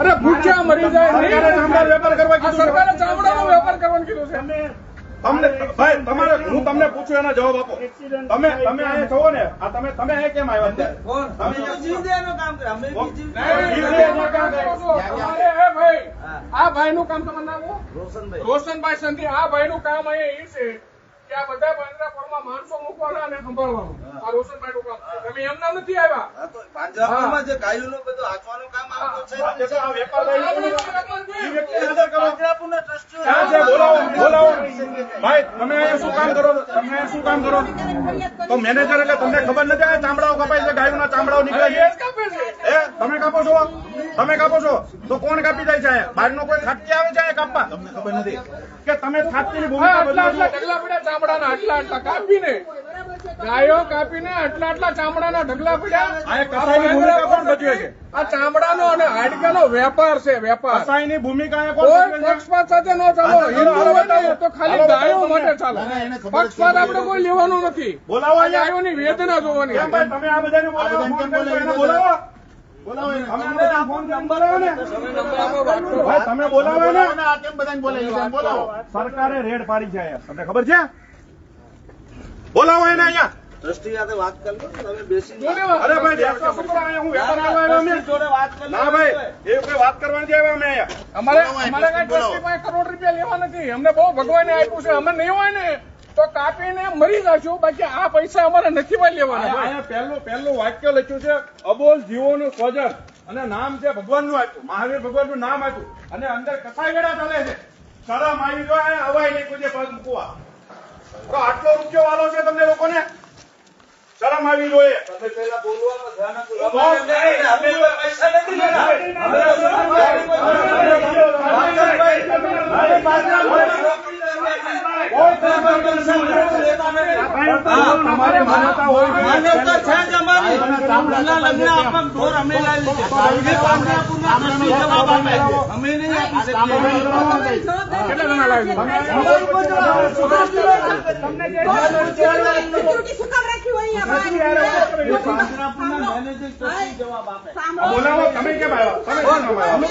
અરે ભૂખ્યા મરી જાય સરકારે ચામડાનો વેપાર કરવા કીધું છે. સરકારે ચામડાનો વેપાર કરવાનું કીધું છે. તમને ભાઈ તમારે હું તમને પૂછું એનો જવાબ આપો. તમે અહીંયા છો ને આ તમે અહીંયા કેમ આવ્યા અત્યારે? આ ભાઈ નું કામ તમારું નામ રોશનભાઈ સંધી. આ ભાઈ નું કામ અહીંયા એ છે કે આ બધા પાંજરાપોળમાં માણસો મૂકવાના અને સંભાળવાનું. આ રોશનભાઈ નું કામ છે. તમે એમના નથી આવ્યા. પાંજરાપોળમાં જે ગાયોનું બધું હાંચવાનું કામ આવતું છે. આ વેપારદારી એ વ્યક્તિને હાજર કરો. પાંજરાપોળના ટ્રસ્ટીઓ ક્યાં છે? બોલાવો ભાઈ. તમે અહીંયા શું કામ કરો? તમે અહીંયા શું કામ કરો? તો મેનેજર એટલે તમને ખબર નથી આ ચામડાઓ કપાય છે, ગાયોના ચામડાઓ નીકળે છે. તમે કાપો છો? તમે કાપો છો તો કોણ કાપી જાય છે? બહારનો કોઈ ખાટકી આવે છે કાપવા? તમને ખબર નથી કે તમે ખાટકીની ભૂમિકા આટલા બદલો છો. ઢગલા પડ્યા ચામડાના, આટલા કાપીને ગાયો કાપીને આટલા ચામડાના ઢગલા પડ્યા. આ કસાઈની ભૂમિકા કોણ ભજવે છે? આ ચામડાનો અને હાડકાનો વેપાર છે. વેપાર કસાઈની ભૂમિકા એ કોણ કોઈ ભજવે છે? પક્ષપાત સાથે ન ચાલો. હિન્દુ બતાવો તો ખાલી ગાયો માટે ચાલો. પક્ષપાત આપણે કોઈ લેવાનું નથી. બોલાવો અહીંયા. ગાયોની વેદના જોવાની. કેમ ભાઈ તમે આ બધાને બોલાવો? ફોન કરીને એને બોલાવો. બોલાવો એને. અમે આ બધાને ફોન કરીને બોલાવો ને. ભાઈ તમે બોલાવો ને. સરકારે રેડ પાડી છે અહીંયા. તમને ખબર છે? બોલાવો એને અહીંયા. ટ્રસ્ટી સાથે વાત કરી લો. તમે બેસી અરે ભાઈ બેસવા શું કરો? અહીંયા હું વેપાર કરવા આવ્યો અમે. જોડે વાત કરી ના ભાઈ એ કોઈ વાત કરવાની આવ્યા અમે અહીંયા. અમારે કઈ ટ્રસ્ટી પાસે કરોડ રૂપિયા લેવા નથી. અમને બહુ ભગવાને આપ્યું છે. અમે નહીં હોય ને તો કાપીને મરી જશું. બાકી આ પૈસા અમારે નથી ભાઈ લેવાના. અહીંયા પહેલું વાક્ય લખ્યું છે અબોલ જીવોનું સ્વજન અને નામ છે ભગવાનનું આપ્યું, મહાવીર ભગવાનનું નામ આપ્યું અને અંદર કસાઈ વેડા ચાલે છે. શરમ આવી જોઈએ અવાય નહીં કોઈ પગ મૂકવા. તો આટલો રૂપિયો વાલો છે તમને લોકોને? શરમ આવી જોઈએ. તમે પહેલા બોલવામાં ધ્યાન આપો. અમે પૈસા નથી લેતા. તમારે માન્યતા હોય માન્યતા છે જ અમારી. ચામડાના લગ્ન આપવા ઢોર અમે લઈ લીધા. પાંજરાપોળના ટ્રસ્ટી જવાબ આપે. અમે નહીં આપી શકીએ. કેટલા જણા લાવી પાંજરાપોળના મેનેજર ટ્રસ્ટી જવાબ આપે. બોલાવો. તમે કેમ આવ્યા? તમે કેમ આવ્યા?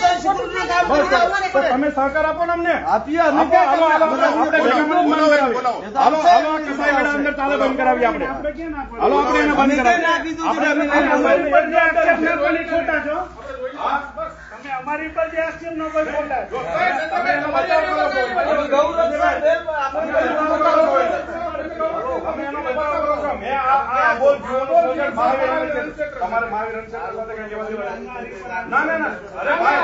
તો તમે સહકાર આપો ને અમને. આપીએ હાલો આપણે ભેગા મળીને બંધ કરાવીએ. હાલો આ કસાઈ વેડા અંદર ચાલે બંધ કરાવીએ આપણે. હાલો આપણે એને બંધ કરાવીએ. અમારી પર જે આક્ષેપ ન કોઈ ખોટા છે. તમારે મહાવીર ના ના અરે ભાઈ